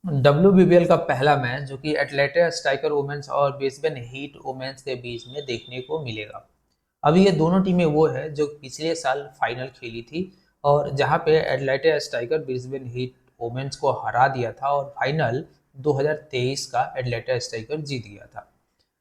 WBBL का पहला match जो कि एटलेटिक स्ट्राइकर वुमेन्स और ब्रिस्बेन हीट वुमेन्स के बीच में देखने को मिलेगा। अभी ये दोनों टीमें वो है जो पिछले साल फाइनल खेली थी और जहां पे एटलेटिक स्ट्राइकर ब्रिस्बेन हीट वुमेन्स को हरा दिया था और फाइनल 2023 का एटलेटिक स्ट्राइकर जीत गया था।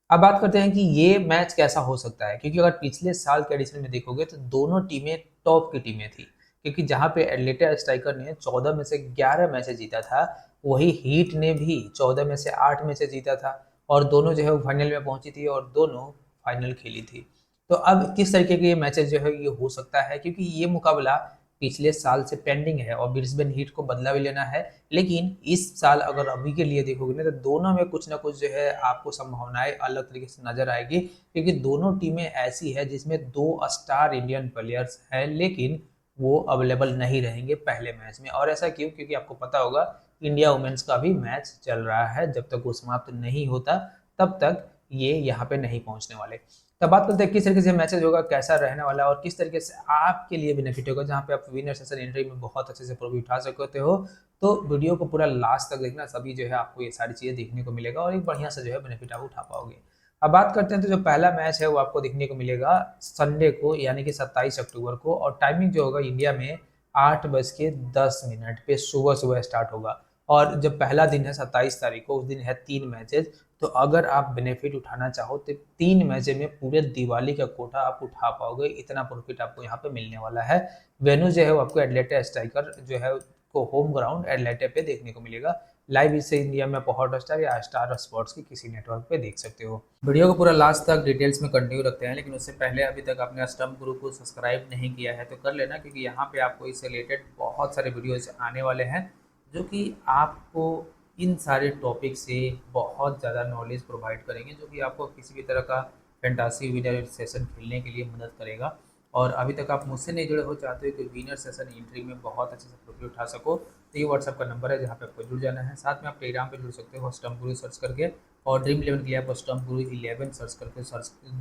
अब बात करते हैं कि ये मैच कैसा हो सकता है, क्योंकि अगर पिछले साल के एडिशन में देखोगे तो दोनों टीमें टॉप की टीमें थी। क्योंकि जहां पे एटलेटिक स्ट्राइकर ने 14 में से 11 मैचेस जीता था, वही हीट ने भी 14 में से 8 मैचेस जीता था और दोनों जो है वो फाइनल में पहुंची थी और दोनों फाइनल खेली थी। तो अब किस तरीके के ये मैचेस जो है ये हो सकता है, क्योंकि ये मुकाबला पिछले साल से पेंडिंग है और ब्रिस्बेन हीट को बदला भी लेना है। लेकिन इस साल अगर अभी के लिए देखोगे ना तो दोनों में कुछ ना कुछ जो है आपको संभावनाएं अलग तरीके से नजर आएगी, क्योंकि दोनों टीमें ऐसी है जिसमें दो स्टार इंडियन प्लेयर्स हैं लेकिन वो अवेलेबल नहीं रहेंगे पहले मैच में। और ऐसा क्यों? क्योंकि आपको पता होगा इंडिया वुमेन्स का भी मैच चल रहा है, जब तक वो समाप्त नहीं होता तब तक ये यहाँ पे नहीं पहुंचने वाले। तब बात करते हैं किस तरीके से मैचेज होगा, कैसा रहने वाला है और किस तरीके से आपके लिए बेनिफिट होगा, जहाँ पे आप विनर सेशन एंट्री में बहुत अच्छे से प्रॉफिट उठा सकते हो। तो वीडियो को पूरा लास्ट तक देखना, सभी जो है आपको ये सारी चीज़ें देखने को मिलेगा और एक बढ़िया से जो है बेनिफिट आप उठा पाओगे। अब बात करते हैं तो जो पहला मैच है वो आपको देखने को मिलेगा संडे को, यानी कि 27 अक्टूबर को, और टाइमिंग जो होगा इंडिया में 8:10 पे सुबह सुबह स्टार्ट होगा। और जब पहला दिन है 27 तारीख को, उस दिन है 3 मैचेज। तो अगर आप बेनिफिट उठाना चाहो तो 3 मैच में पूरे दिवाली का कोटा आप उठा पाओगे, इतना प्रॉफिट आपको यहाँ पे मिलने वाला है। वेन्यू जो है वो आपको एटलेटिक स्ट्राइकर जो है को होम ग्राउंड एटलेटिक पे देखने को मिलेगा। लाइव इसे इंडिया में आप हॉटस्टार या स्टार स्पोर्ट्स की किसी नेटवर्क पे देख सकते हो। वीडियो को पूरा लास्ट तक डिटेल्स में कंटिन्यू रखते हैं, लेकिन उससे पहले अभी तक आपने स्टम्प ग्रुप को सब्सक्राइब नहीं किया है तो कर लेना, क्योंकि यहाँ पे आपको इससे रिलेटेड बहुत सारे वीडियोज आने वाले हैं जो कि आपको इन सारे टॉपिक से बहुत ज़्यादा नॉलेज प्रोवाइड करेंगे, जो कि आपको किसी भी तरह का फैंटासी विनर सेशन खेलने के लिए मदद करेगा। और अभी तक आप मुझसे नहीं जुड़े हो, चाहते हो कि विनर सेशन एंट्री में बहुत अच्छे से प्रॉफिट उठा सको, तो ये व्हाट्सअप का नंबर है जहाँ पे आपको जुड़ जाना है। साथ में आप टेलीग्राम पे जुड़ सकते हो स्टम्प गुरु सर्च करके, और ड्रीम 11 के लिए आप स्टम्प गुरु 11 सर्च करके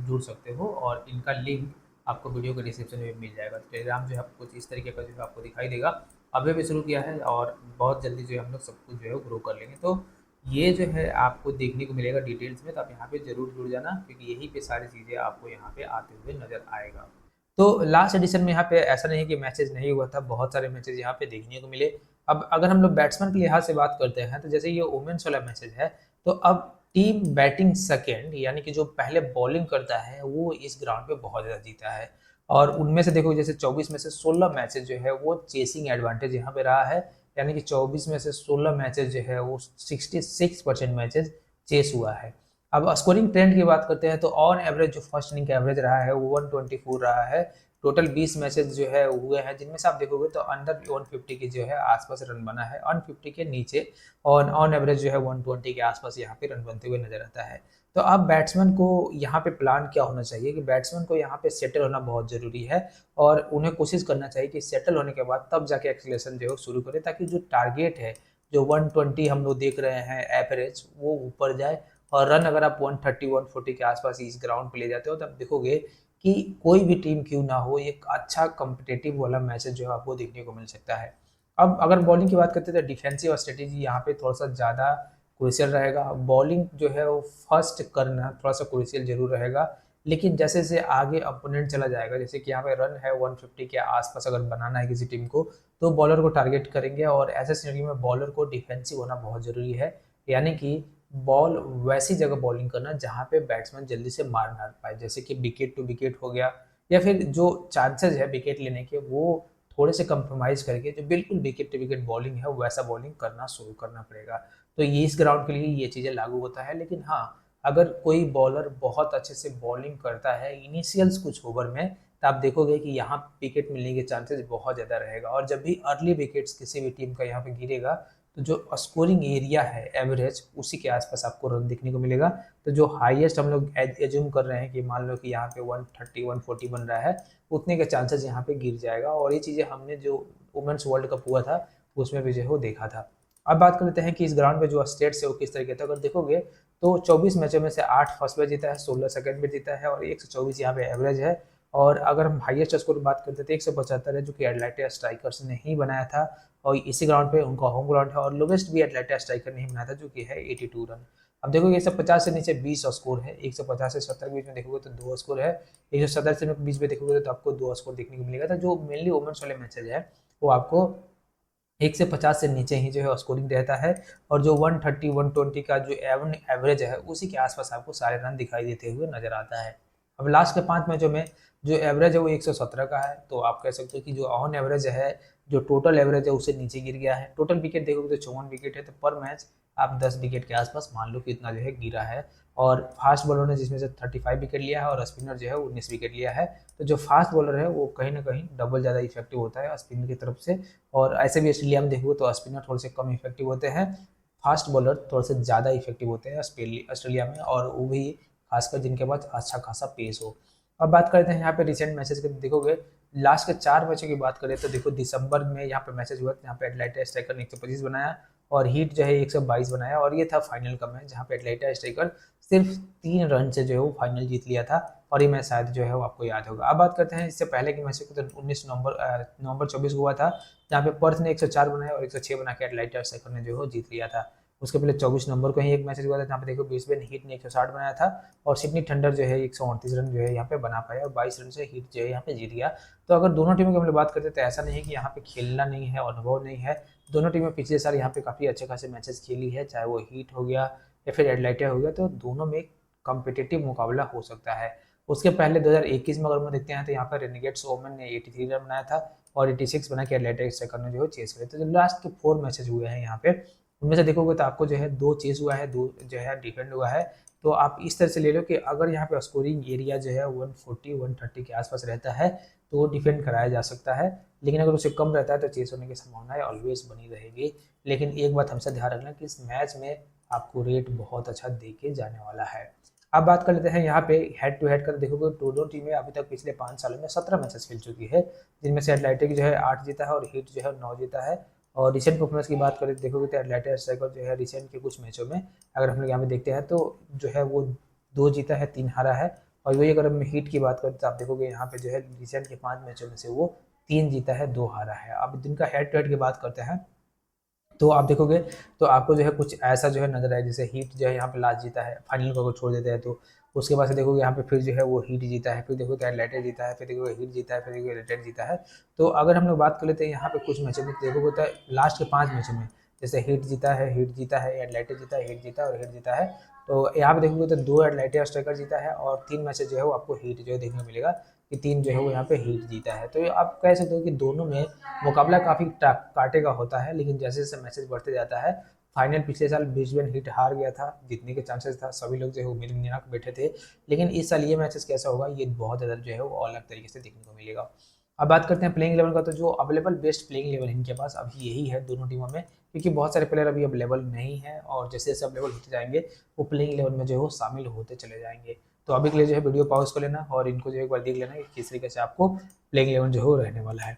जुड़ सकते हो, और इनका लिंक आपको वीडियो के डिस्क्रिप्शन में मिल जाएगा। तो टेलीग्राम जो है आपको कुछ इस तरीके का जो है आपको दिखाई देगा। अभी भी शुरू किया है और बहुत जल्दी जो है हम लोग सब कुछ जो है ग्रो कर लेंगे। तो ये जो है आपको देखने को मिलेगा डिटेल्स में, तो आप यहाँ पे जरूर जुड़ जाना, क्योंकि यहीं पे सारी चीज़ें आपको यहाँ पे आते हुए नजर आएगा। तो लास्ट एडिशन में यहाँ पे ऐसा नहीं है कि मैचेज नहीं हुआ था, बहुत सारे मैचेज यहाँ पे देखने को मिले। अब अगर हम लोग बैट्समैन के लिहाज से बात करते हैं तो जैसे ये वुमेन्स वाला मैचेज है, तो अब टीम बैटिंग सेकेंड, यानी कि जो पहले बॉलिंग करता है वो इस ग्राउंड पे बहुत ज़्यादा जीता है। और उनमें से देखो जैसे 24 में से 16 मैचेज जो है वो चेसिंग एडवांटेज यहाँ पे रहा है, यानी कि 24 में से 16 मैचेज जो है वो 66% मैचेज चेस हुआ है। अब स्कोरिंग ट्रेंड की बात करते हैं तो ऑन एवरेज जो फर्स्ट इनिंग का एवरेज रहा है वो 124 रहा है। टोटल 20 मैचेस जो है हुए हैं, जिनमें से आप देखोगे तो अंडर 150 की जो है आसपास रन बना है, 150 के नीचे, और ऑन एवरेज जो है 120 के आसपास यहाँ पे रन बनते हुए नजर आता है। तो अब बैट्समैन को यहाँ पे प्लान क्या होना चाहिए कि बैट्समैन को यहाँ पे सेटल होना बहुत जरूरी है, और उन्हें कोशिश करना चाहिए कि सेटल होने के बाद तब जाके एक्सीलरेशन जो है शुरू करें, ताकि जो टारगेट है जो 120 हम लोग देख रहे हैं एवरेज वो ऊपर जाए। और रन अगर आप 130 140 के आसपास इस ग्राउंड पे ले जाते हो तब देखोगे कि कोई भी टीम क्यों ना हो, एक अच्छा कम्पिटेटिव वाला मैच जो है आपको देखने को मिल सकता है। अब अगर बॉलिंग की बात करते हैं तो डिफेंसिव स्ट्रेटेजी यहाँ पे थोड़ा सा ज़्यादा क्रूशियल रहेगा। बॉलिंग जो है वो फर्स्ट करना थोड़ा सा क्रूशियल जरूर रहेगा, लेकिन जैसे जैसे आगे अपोनेंट चला जाएगा, जैसे कि यहाँ पे रन है 150 के आसपास अगर बनाना है किसी टीम को, तो बॉलर को टारगेट करेंगे, और ऐसे सिनेरियो में बॉलर को डिफेंसिव होना बहुत जरूरी है। यानी कि बॉल वैसी जगह बॉलिंग करना जहाँ पे बैट्समैन जल्दी से मार ना पाए, जैसे कि विकेट टू विकेट हो गया, या फिर जो चांसेस है विकेट लेने के वो थोड़े से कंप्रोमाइज करके जो बिल्कुल विकेट टू विकेट बॉलिंग है वैसा बॉलिंग करना शुरू करना पड़ेगा। तो ये इस ग्राउंड के लिए ये चीज़ें लागू होता है। लेकिन हाँ, अगर कोई बॉलर बहुत अच्छे से बॉलिंग करता है इनिशियल्स कुछ ओवर में, तो आप देखोगे कि यहाँ विकेट मिलने के चांसेस बहुत ज़्यादा रहेगा। और जब भी अर्ली विकेट्स किसी भी टीम का यहाँ पे गिरेगा तो जो स्कोरिंग एरिया है एवरेज उसी के आसपास आपको रन देखने को मिलेगा। तो जो हाईएस्ट हम लोग एज्यूम कर रहे हैं कि मान लो कि यहाँ पे 130 140 बन रहा है, उतने के चांसेस यहाँ पे गिर जाएगा। और ये चीज़ें हमने जो वुमेन्स वर्ल्ड कप हुआ था उसमें भी जो है वो देखा था। अब बात करते हैं कि इस ग्राउंड पे जो स्टेट्स है वो किस तरीके थे। अगर देखोगे तो 24 मैचों में से 8 फर्स्ट पे जीता है, 16 सेकंड पे जीता है और 124 यहाँ पे एवरेज है। और अगर हम हाईएस्ट स्कोर की बात करते हैं तो 175 है, जो कि एटलांटा स्ट्राइकर्स ने ही बनाया था और इसी ग्राउंड पे उनका होम ग्राउंड है। और लोवेस्ट भी एटलांटा स्ट्राइकर ने ही बनाया था, जो कि है 82 रन। अब देखोगे 150 से नीचे 20 स्कोर है, 150 से 70 के बीच में देखोगे तो 2 स्कोर है, 170 से बीच में देखोगे तो आपको 2 स्कोर देखने को मिलेगा। तो जो मेनली वुमेन्स वाले मैचेज है वो आपको 1 से 50 से नीचे ही जो है स्कोरिंग रहता है, और जो 130 120 का जो एवरेज है उसी के आसपास आपको सारे रन दिखाई देते हुए नजर आता है। अब लास्ट के 5 मैचों में जो एवरेज है वो 117 का है, तो आप कह सकते हो कि जो ऑन एवरेज है, जो टोटल एवरेज है उससे नीचे गिर गया है। टोटल विकेट देखोगे तो 54 विकेट है, तो पर मैच आप 10 विकेट के आसपास मान लो कि इतना जो है गिरा है। और फास्ट बॉलर ने जिसमें से 35 विकेट लिया है और स्पिनर जो है 19 विकेट लिया है। तो जो फास्ट बॉलर है वो कहीं ना कहीं डबल ज़्यादा इफेक्टिव होता है स्पिनर की तरफ से। और ऐसे भी ऑस्ट्रेलिया में देखोगे तो स्पिनर थोड़े से कम इफेक्टिव होते हैं, फास्ट बॉलर थोड़े से ज़्यादा इफेक्टिव होते हैं ऑस्ट्रेलिया में, और वो भी खासकर जिनके पास अच्छा खासा पेस हो। अब बात करते हैं यहाँ पे रिसेंट मैचेस के, देखोगे लास्ट के 4 मैचों की बात करें तो देखो दिसंबर में यहाँ पे मैचेज हुआ, यहाँ पे एटलांटा स्ट्राइकर ने 125 बनाया और हीट जो है 122 बनाया, और ये था फाइनल का मैच जहाँ पे एटलांटा स्ट्राइकर सिर्फ 3 रन से जो है वो फाइनल जीत लिया था। और ये मैच शायद जो है वो आपको याद होगा। अब बात करते हैं इससे पहले की मैच को, तो 19 नवंबर 24 को हुआ था, जहाँ पे पर्थ ने 104 बनाया और 106 बना के एटलांटा स्ट्राइकर ने जो है जीत लिया था। उसके पहले 24 नवंबर को ही एक मैच हुआ था, जहाँ पे देखो ब्रिस्बेन हीट ने 160 बनाया था और सिडनी थंडर जो है 138 रन जो है यहाँ पे बना पाया और 22 रन से हीट जो है यहाँ पे जीत गया। तो अगर दोनों टीमों की हम लोग बात करते हैं तो ऐसा नहीं है कि यहाँ पे खेलना नहीं है, अनुभव नहीं है। दोनों टीमें पिछले साल यहाँ पे काफ़ी अच्छे खासे मैचेस खेली है, चाहे वो हीट हो गया या फिर एटलांटा हो गया, तो दोनों में कॉम्पिटिटिव मुकाबला हो सकता है। उसके पहले 2021 में अगर हम देखते हैं तो यहाँ पर रेनिगेट्स ओमन ने 83 रन बनाया था और 86 बना के एटलांटा स्ट्राइकर ने जो है चेस करे। तो जो लास्ट के 4 मैचेस हुए हैं यहाँ पे, उनमें से देखोगे तो आपको जो है 2 चेस हुआ है, 2 जो है डिफेंड हुआ है। तो आप इस तरह से ले लो कि अगर यहाँ पे स्कोरिंग एरिया जो है 140 130 के आसपास रहता है तो डिफेंड कराया जा सकता है, लेकिन अगर उससे कम रहता है तो चेस होने की संभावनाएं ऑलवेज बनी रहेगी। लेकिन एक बात हमसे ध्यान रखना कि इस मैच में आपको रेट बहुत अच्छा दे के जाने वाला है। अब बात कर लेते हैं यहाँ पे हेड टू हेड कर, देखोगे दोनों टीमें अभी तक पिछले 5 सालों में 17 मैचेस खेल चुकी है, जिनमें से एटलांटिक जो है 8 जीता है और हीट जो है 9 जीता है। और रिसेंट परफॉर्मेंस की बात करें तो देखोगे तो एटलांटा स्ट्राइकर जो है रिसेंट के कुछ मैचों में अगर हम लोग यहाँ पे देखते हैं तो जो है वो 2 जीता है 3 हारा है। और वही अगर हम हीट की बात करें तो आप देखोगे यहाँ पे जो है रिसेंट के 5 मैचों में से वो 3 जीता है 2 हारा है। अब जिनका हेड टू हेड की बात करते हैं तो आप देखोगे तो आपको जो है कुछ ऐसा जो है नजर आए, जैसे हीट जो है यहाँ पे लास्ट जीता है, फाइनल को अगर छोड़ देते हैं तो उसके बाद से देखोगे यहाँ पे फिर जो है वो हीट जीता है, फिर देखोगे एटलांटा जीता है, फिर देखोगे हीट जीता है, फिर देखोगे एटलांटा जीता है। तो अगर हम लोग बात कर लेते हैं यहाँ पे कुछ मैचों में देखोगे तो लास्ट के 5 मैचों में जैसे हीट जीता है, हीट जीता है, एटलांटा जीता है, हीट जीता है और हीट जीता है। तो यहाँ पे देखोगे तो 2 एटलांटा स्ट्राइकर जीता है और 3 मैचेज जो है वो आपको हीट जो है देखने को मिलेगा कि 3 जो है वो यहाँ पे हीट जीता है। तो आप कह सकते हो कि दोनों में मुकाबला काफ़ी कांटे का होता है, लेकिन जैसे जैसे मैचेस बढ़ते जाता है, फाइनल पिछले साल ब्रिस्बेन हीट हार गया था, जीतने के चांसेस था, सभी लोग जो है उम्मीद निराश बैठे थे। लेकिन इस साल ये मैचेस कैसा होगा ये बहुत ज़्यादा जो है वो अलग तरीके से देखने को मिलेगा। अब बात करते हैं प्लेइंग इलेवन का, तो जो अवेलेबल बेस्ट प्लेइंग इलेवन इनके पास अभी यही है दोनों टीमों में, क्योंकि बहुत सारे प्लेयर अभी अवेलेबल नहीं है और जैसे जैसे अवेलेबल होते जाएंगे वो प्लेइंग इलेवन में जो है वो शामिल होते चले जाएंगे। तो अभी के लिए जो है वीडियो पॉज कर लेना और इनको जो एक बार देख लेना कि किस तरीके से आपको प्लेइंग इलेवन जो है वो रहने वाला है।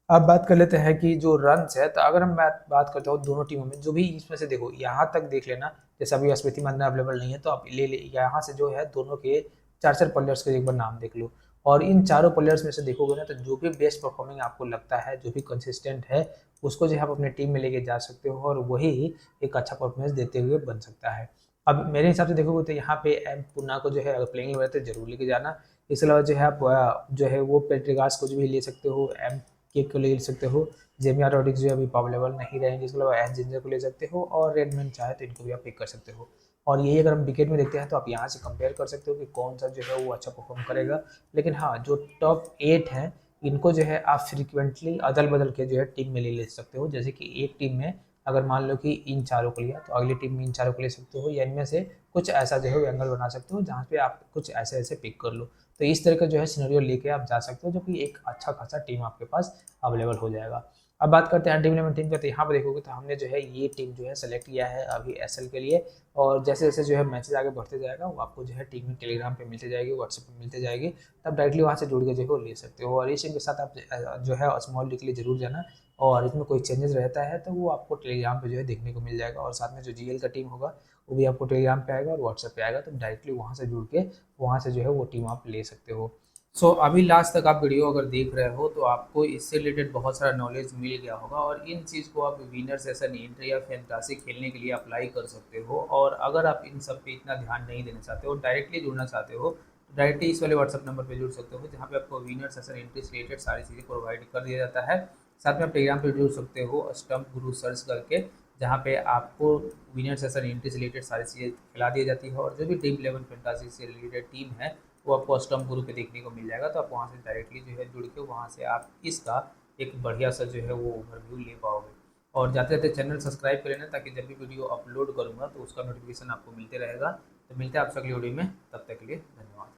अब बात कर लेते हैं कि जो रन्स है, तो अगर हम बात करते हो दोनों टीमों में जो भी इसमें से देखो यहाँ तक देख लेना, जैसे अभी स्मृति मंदाना अवेलेबल नहीं है तो आप ले यहाँ से जो है दोनों के 4 प्लेयर्स के एक बार नाम देख लो, और इन चारों प्लेयर्स में से देखोगे ना तो जो भी बेस्ट परफॉर्मिंग आपको लगता है, जो भी कंसिस्टेंट है, उसको जो है आप अपने टीम में लेके जा सकते हो और वही एक अच्छा परफॉर्मेंस देते हुए बन सकता है। अब मेरे हिसाब से देखोगे तो यहाँ पे एम पुन्ना को जो है अगर प्लेइंग में तो जरूर लेके जाना। इसके अलावा जो है आप जो है वो पेट्रिगास को जो भी ले सकते हो, एम केक को ले सकते हो, जेमिया रोड्रिग्स जो अभी अवेलेबल नहीं रहेंगे, इसके अलावा एस जिंजर को ले सकते हो और रेडमैन चाहे तो इनको भी आप पिक कर सकते हो। और यही अगर हम विकेट में देखते हैं तो आप यहाँ से कंपेयर कर सकते हो कि कौन सा जो है वो अच्छा परफॉर्म करेगा। लेकिन हाँ, जो टॉप 8 हैं इनको जो है आप फ्रिक्वेंटली अदल बदल के जो है टीम में ले सकते हो, जैसे कि एक टीम में अगर मान लो कि इन चारों को लिया तो अगली टीम में इन चारों को ले सकते हो, या इनमें से कुछ ऐसा जो है एंगल बना सकते हो जहाँ पे आप कुछ ऐसे ऐसे पिक कर लो। तो इस तरह का जो है सिनेरियो लेके आप जा सकते हो, जो कि एक अच्छा खासा टीम आपके पास अवेलेबल हो जाएगा। अब बात करते हैं टीम इलेवन टीम का, तो यहाँ पर देखोगे तो हमने जो है ये टीम जो है सेलेक्ट किया है अभी एसएल के लिए, और जैसे जैसे जो है मैचेस आगे बढ़ते जाएगा वो आपको जो है टीम में टेलीग्राम पे मिलते जाएगी, व्हाट्सएप पे मिलते जाएगी, तब डायरेक्टली वहाँ से जुड़ के जो है वो ले सकते हो। और इस टीम के साथ आप जो है स्मॉल लीग के लिए जरूर जाना, और इसमें कोई चेंजेस रहता है तो वो आपको टेलीग्राम पे जो है देखने को मिल जाएगा, और साथ में जो जीएल का टीम होगा वो भी आपको टेलीग्राम पे आएगा और व्हाट्सएप पे आएगा, तो डायरेक्टली वहाँ से जुड़ के वहाँ से जो है वो टीम आप ले सकते हो। अभी लास्ट तक आप वीडियो अगर देख रहे हो तो आपको इससे रिलेटेड बहुत सारा नॉलेज मिल गया होगा, और इन चीज़ को आप विनर सेशन एंट्री या फैंटासी खेलने के लिए अप्लाई कर सकते हो। और अगर आप इन सब पे इतना ध्यान नहीं देना चाहते हो, डायरेक्टली जुड़ना चाहते हो, तो डायरेक्टली इस वाले व्हाट्सअप नंबर पे जुड़ सकते हो, जहाँ पे आपको विनर सेशन एंट्री से रिलेटेड सारी चीज़ें प्रोवाइड कर दिया जाता है। साथ में आप टेलीग्राम पे जुड़ सकते हो स्टम्प गुरु सर्च करके, जहाँ पे आपको विनर सेशन एंट्री से रिलेटेड सारी चीज़ें खिला दी जाती है, और जो भी ड्रीम इलेवन फैंटासी से रिलेटेड टीम है वो आपको अष्टम गुरु पे देखने को मिल जाएगा। तो आप वहाँ से डायरेक्टली जो है जुड़ के वहाँ से आप इसका एक बढ़िया सा जो है वो ओवरव्यू ले पाओगे। और जाते जाते चैनल सब्सक्राइब कर लेना, ताकि जब भी वीडियो अपलोड करूँगा तो उसका नोटिफिकेशन आपको मिलते रहेगा। तो मिलते हैं आपसे अगली वीडियो में, तब तक के लिए धन्यवाद।